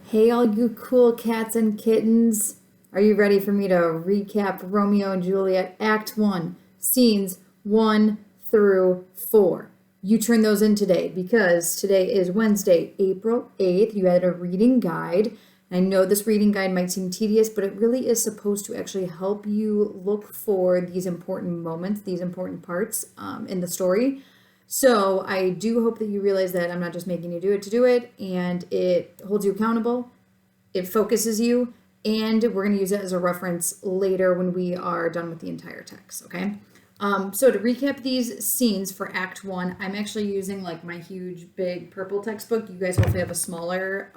Hey, all you cool cats and kittens. Are you ready for me to recap Romeo and Juliet Act 1, scenes 1 through 4? You turn those in today because today is Wednesday, April 8th. You had a reading guide. I know this reading guide might seem tedious, but it really is supposed to actually help you look for these important moments, these important parts in the story. So I do hope that you realize that I'm not just making you do it to do it, and it holds you accountable, it focuses you, and we're going to use it as a reference later when we are done with the entire text, okay? So to recap these scenes for Act 1, I'm actually using like my huge, big purple textbook. You guys hopefully have a smaller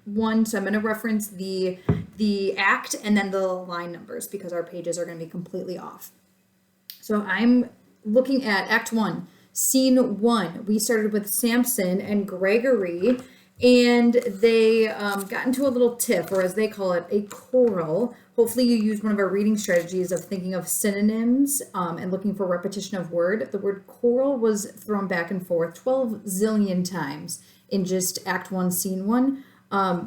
one, so I'm going to reference the act and then the line numbers because our pages are going to be completely off. So I'm looking at Act 1. Scene 1, we started with Samson and Gregory, and they got into a little tiff, or as they call it, a quarrel. Hopefully you used one of our reading strategies of thinking of synonyms and looking for repetition of word. The word quarrel was thrown back and forth 12 zillion times in just Act 1, Scene 1.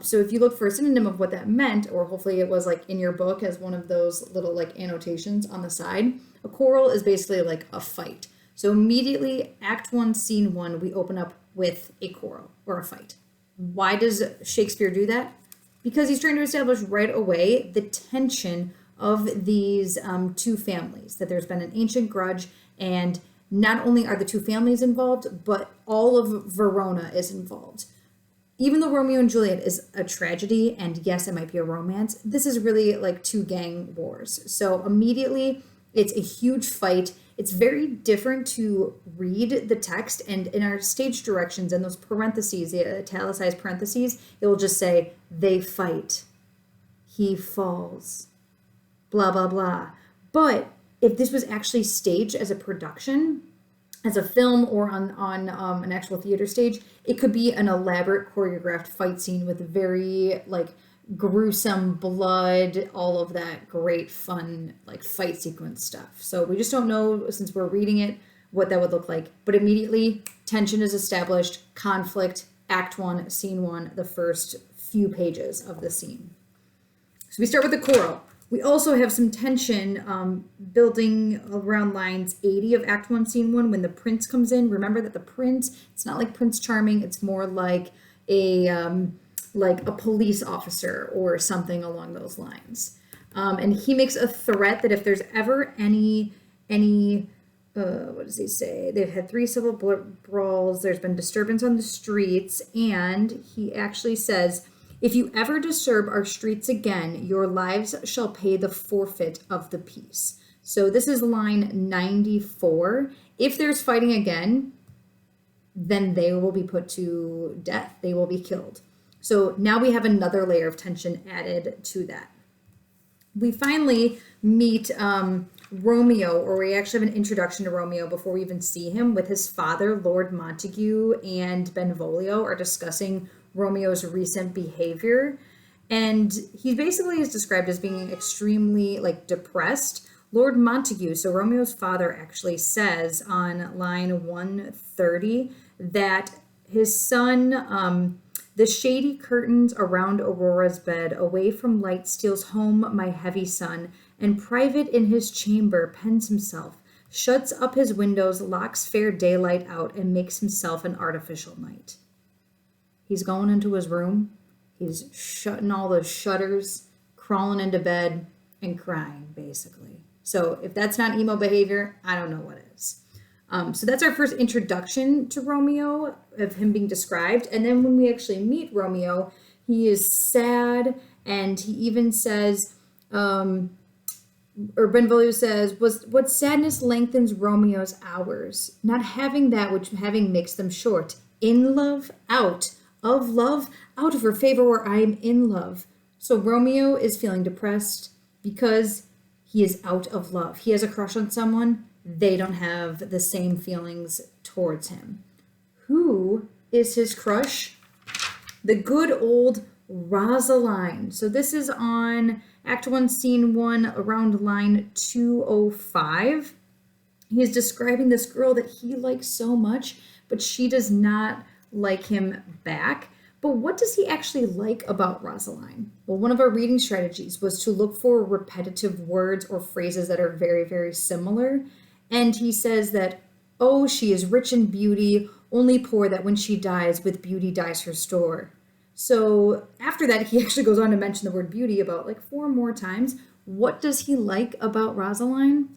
So if you look for a synonym of what that meant, or hopefully it was like in your book as one of those little like annotations on the side, a quarrel is basically like a fight. So immediately, Act 1, Scene 1, we open up with a quarrel or a fight. Why does Shakespeare do that? Because he's trying to establish right away the tension of these two families, that there's been an ancient grudge, and not only are the two families involved, but all of Verona is involved. Even though Romeo and Juliet is a tragedy, and yes, it might be a romance, this is really like two gang wars. So immediately, it's a huge fight. It's very different to read the text, and in our stage directions and those parentheses, the italicized parentheses, it will just say, they fight, he falls, blah, blah, blah. But if this was actually staged as a production, as a film or on an actual theater stage, it could be an elaborate choreographed fight scene with very like gruesome blood, all of that great fun like fight sequence stuff. So we just don't know, since we're reading it, what that would look like. But immediately tension is established, conflict, Act 1, Scene 1, the first few pages of the scene. So we start with the quarrel. We also have some tension building around lines 80 of Act 1, Scene 1 when the prince comes in. Remember that the prince, it's not like Prince Charming, it's more like a police officer or something along those lines. And he makes a threat that if there's ever any what does he say? They've had 3 civil brawls, there's been disturbance on the streets, and he actually says, if you ever disturb our streets again, your lives shall pay the forfeit of the peace. So this is line 94. If there's fighting again, then they will be put to death. They will be killed. So now we have another layer of tension added to that. We finally meet Romeo, or we actually have an introduction to Romeo before we even see him, with his father, Lord Montague, and Benvolio are discussing Romeo's recent behavior. And he basically is described as being extremely like depressed. Lord Montague, so Romeo's father, actually says on line 130 that his son, the shady curtains around Aurora's bed, away from light steals home my heavy son, and private in his chamber pens himself, shuts up his windows, locks fair daylight out, and makes himself an artificial night. He's going into his room, he's shutting all the shutters, crawling into bed, and crying, basically. So if that's not emo behavior, I don't know what is. So that's our first introduction to Romeo, of him being described. And then when we actually meet Romeo, he is sad, and he even says, or Benvolio says, what sadness lengthens Romeo's hours? Not having that which having makes them short. In love, out. Of love, out of her favor where I am in love. So Romeo is feeling depressed because he is out of love. He has a crush on someone. They don't have the same feelings towards him. Who is his crush? The good old Rosaline. So this is on Act 1, Scene 1, around line 205. He is describing this girl that he likes so much, but she does not like him back. But what does he actually like about Rosaline? Well, one of our reading strategies was to look for repetitive words or phrases that are very, very similar. And he says that, oh, she is rich in beauty, only poor that when she dies, with beauty dies her store. So after that, he actually goes on to mention the word beauty about like 4 more times. What does he like about Rosaline?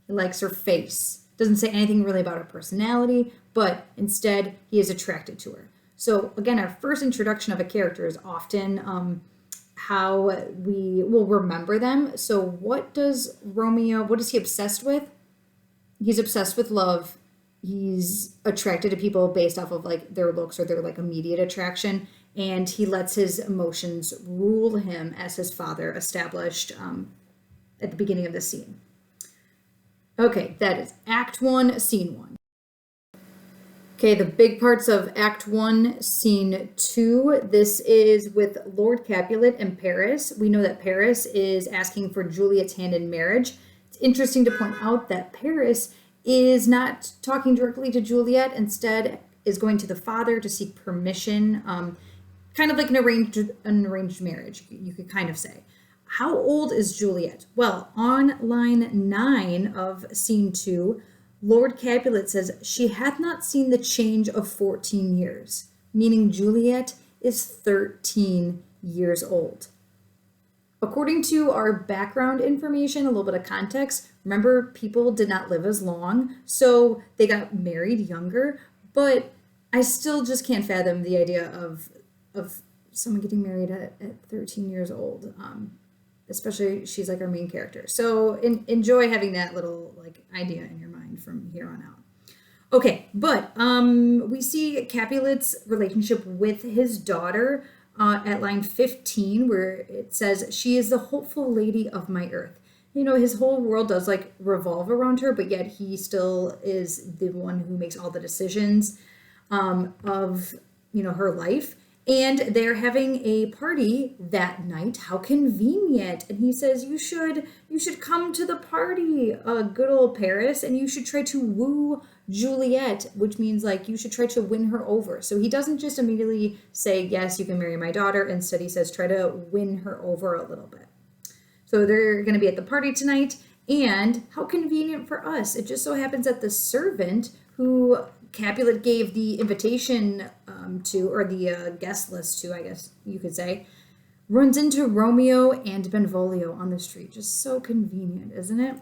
He likes her face. Doesn't say anything really about her personality, but instead he is attracted to her. So again, our first introduction of a character is often how we will remember them. So what is he obsessed with? He's obsessed with love. He's attracted to people based off of like their looks or their like immediate attraction. And he lets his emotions rule him, as his father established at the beginning of the scene. Okay, that is Act 1, Scene 1. Okay, the big parts of Act 1, Scene 2. This is with Lord Capulet and Paris. We know that Paris is asking for Juliet's hand in marriage. It's interesting to point out that Paris is not talking directly to Juliet, instead is going to the father to seek permission, kind of like an arranged marriage, you could kind of say. How old is Juliet? Well, on line 9 of Scene 2, Lord Capulet says, she hath not seen the change of 14 years, meaning Juliet is 13 years old. According to our background information, a little bit of context, remember people did not live as long, so they got married younger, but I still just can't fathom the idea of someone getting married at 13 years old. Especially she's like our main character. So enjoy having that little like idea in your mind from here on out. Okay, but we see Capulet's relationship with his daughter at line 15, where it says, she is the hopeful lady of my earth. You know, his whole world does like revolve around her, but yet he still is the one who makes all the decisions of, you know, her life. And they're having a party that night. How convenient. And he says, you should come to the party, good old Paris, and you should try to woo Juliet, which means like you should try to win her over. So he doesn't just immediately say, yes, you can marry my daughter. Instead, he says, try to win her over a little bit. So they're going to be at the party tonight. And how convenient for us. It just so happens that the servant who Capulet gave the invitation to, or the guest list to, I guess you could say, runs into Romeo and Benvolio on the street. Just so convenient, isn't it?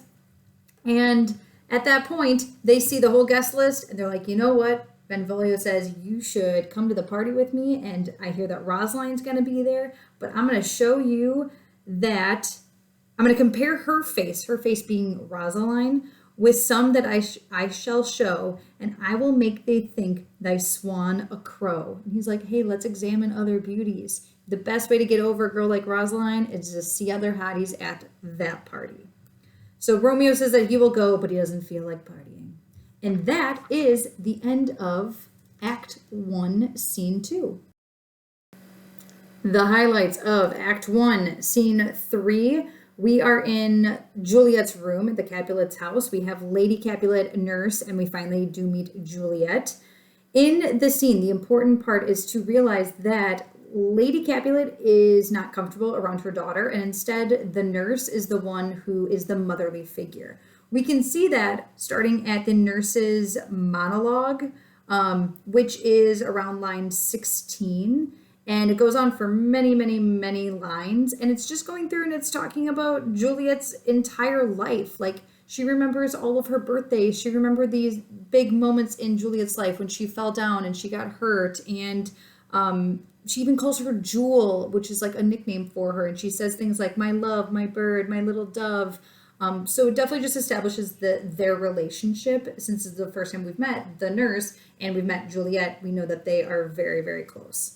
And at that point, they see the whole guest list and they're like, you know what? Benvolio says, you should come to the party with me. And I hear that Rosaline's going to be there, but I'm going to show you that I'm going to compare her face being Rosaline, with some that I shall show, and I will make thee think thy swan a crow. And he's like, hey, let's examine other beauties. The best way to get over a girl like Rosaline is to see other hotties at that party. So Romeo says that he will go, but he doesn't feel like partying. And that is the end of Act 1, Scene 2. The highlights of Act 1, Scene 3. We are in Juliet's room at the Capulet's house. We have Lady Capulet, nurse, and we finally do meet Juliet. In the scene, the important part is to realize that Lady Capulet is not comfortable around her daughter, and instead the nurse is the one who is the motherly figure. We can see that starting at the nurse's monologue, which is around line 16. And it goes on for many, many, many lines. And it's just going through and it's talking about Juliet's entire life. Like, she remembers all of her birthdays. She remembered these big moments in Juliet's life when she fell down and she got hurt. And she even calls her Jewel, which is like a nickname for her. And she says things like, my love, my bird, my little dove. So it definitely just establishes their relationship. Since it's the first time we've met the nurse and we've met Juliet, we know that they are very, very close.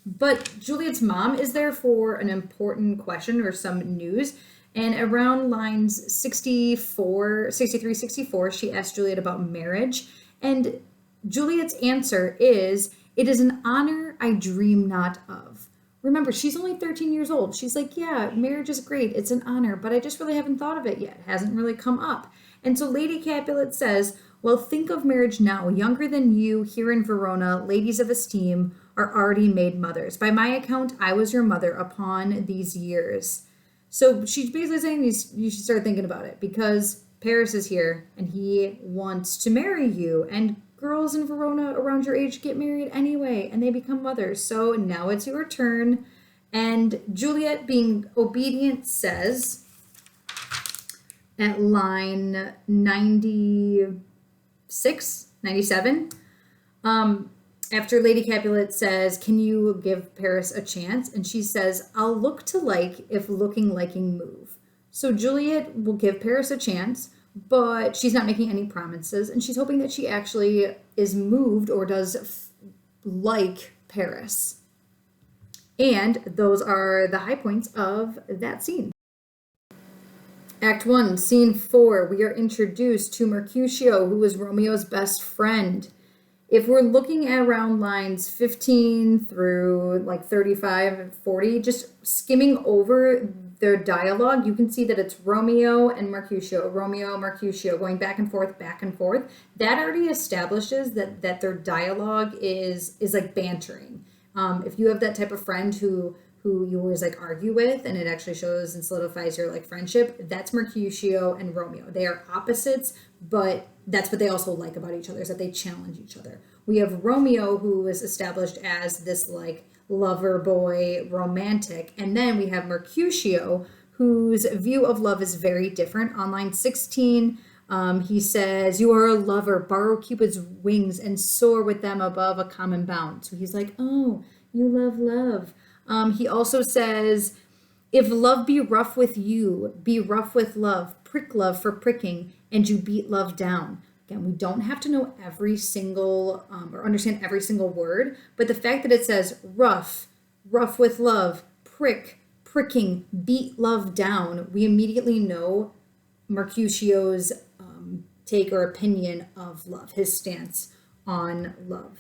But Juliet's mom is there for an important question or some news. And around lines 63, 64, she asks Juliet about marriage. And Juliet's answer is, it is an honor I dream not of. Remember, she's only 13 years old. She's like, yeah, marriage is great. It's an honor, but I just really haven't thought of it yet. It hasn't really come up. And so Lady Capulet says, well, think of marriage now, younger than you, here in Verona, ladies of esteem, are already made mothers. By my account, I was your mother upon these years. So she's basically saying you should start thinking about it because Paris is here and he wants to marry you. And girls in Verona around your age get married anyway and they become mothers. So now it's your turn. And Juliet, being obedient, says at line 96, 97, after Lady Capulet says, can you give Paris a chance? And she says, I'll look to like if looking liking move. So Juliet will give Paris a chance, but she's not making any promises. And she's hoping that she actually is moved or does like Paris. And those are the high points of that scene. Act 1, Scene 4, we are introduced to Mercutio, who is Romeo's best friend. If we're looking at around lines 15 through like 35 and 40, just skimming over their dialogue, you can see that it's Romeo and Mercutio, Romeo, Mercutio, going back and forth, back and forth. That already establishes that their dialogue is like bantering. If you have that type of friend who you always like argue with and it actually shows and solidifies your like friendship, that's Mercutio and Romeo. They are opposites, but that's what they also like about each other, is that they challenge each other. We have Romeo, who is established as this like lover boy romantic, and then we have Mercutio, whose view of love is very different. On line 16, he says, you are a lover, borrow Cupid's wings and soar with them above a common bound. So he's like, oh, you love love. He also says, if love be rough with you, be rough with love, prick love for pricking, and you beat love down. Again, we don't have to know every single, or understand every single word, but the fact that it says rough, rough with love, prick, pricking, beat love down, we immediately know Mercutio's take or opinion of love, his stance on love.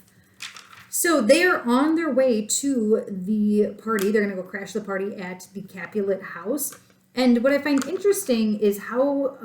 So they are on their way to the party. They're going to go crash the party at the Capulet house. And what I find interesting is how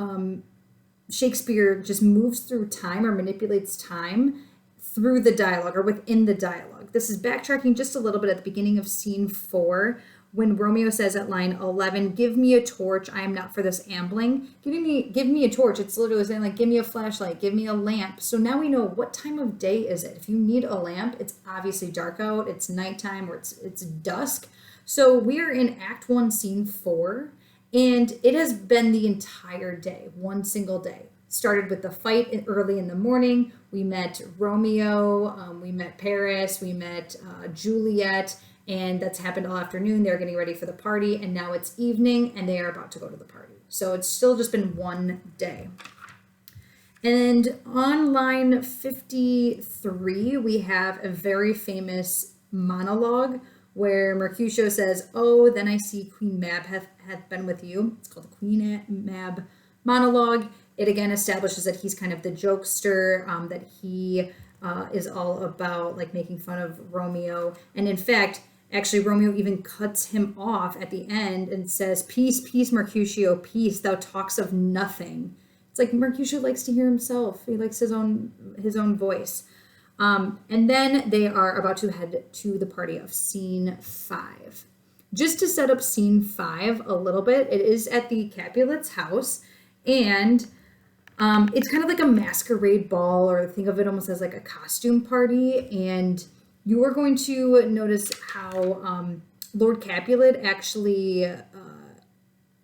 Shakespeare just moves through time or manipulates time through the dialogue or within the dialogue. This is backtracking just a little bit at the beginning of scene 4, when Romeo says at line 11, give me a torch, I am not for this ambling. Give me a torch. It's literally saying like, give me a flashlight, give me a lamp. So now we know what time of day is it. If you need a lamp, it's obviously dark out, it's nighttime, or it's dusk. So we are in Act 1, Scene 4, and it has been the entire day, one single day. Started with the fight early in the morning. We met Romeo, we met Paris, we met Juliet, and that's happened all afternoon. They're getting ready for the party, and now it's evening, and they are about to go to the party. So it's still just been one day. And on line 53, we have a very famous monologue where Mercutio says, oh, then I see Queen Mab hath been with you. It's called the Queen Mab monologue. It again establishes that he's kind of the jokester, that he is all about like making fun of Romeo. And in fact, actually, Romeo even cuts him off at the end and says, peace, peace, Mercutio, peace, thou talks of nothing. It's like Mercutio likes to hear himself. He likes his own voice. And then they are about to head to the party of scene 5. Just to set up scene 5 a little bit, it is at the Capulet's house, and it's kind of like a masquerade ball, or think of it almost as like a costume party. And you are going to notice how Lord Capulet actually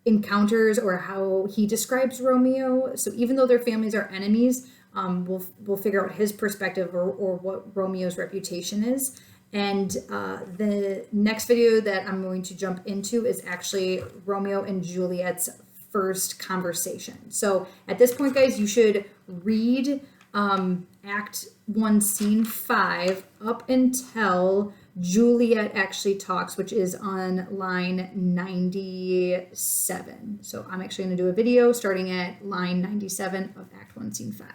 encounters, or how he describes Romeo. So even though their families are enemies, we'll figure out his perspective or what Romeo's reputation is. And the next video that I'm going to jump into is actually Romeo and Juliet's first conversation. So at this point, guys, you should read Act 1, Scene 5 up until Juliet actually talks, which is on line 97. So I'm actually going to do a video starting at line 97 of Act 1, Scene 5.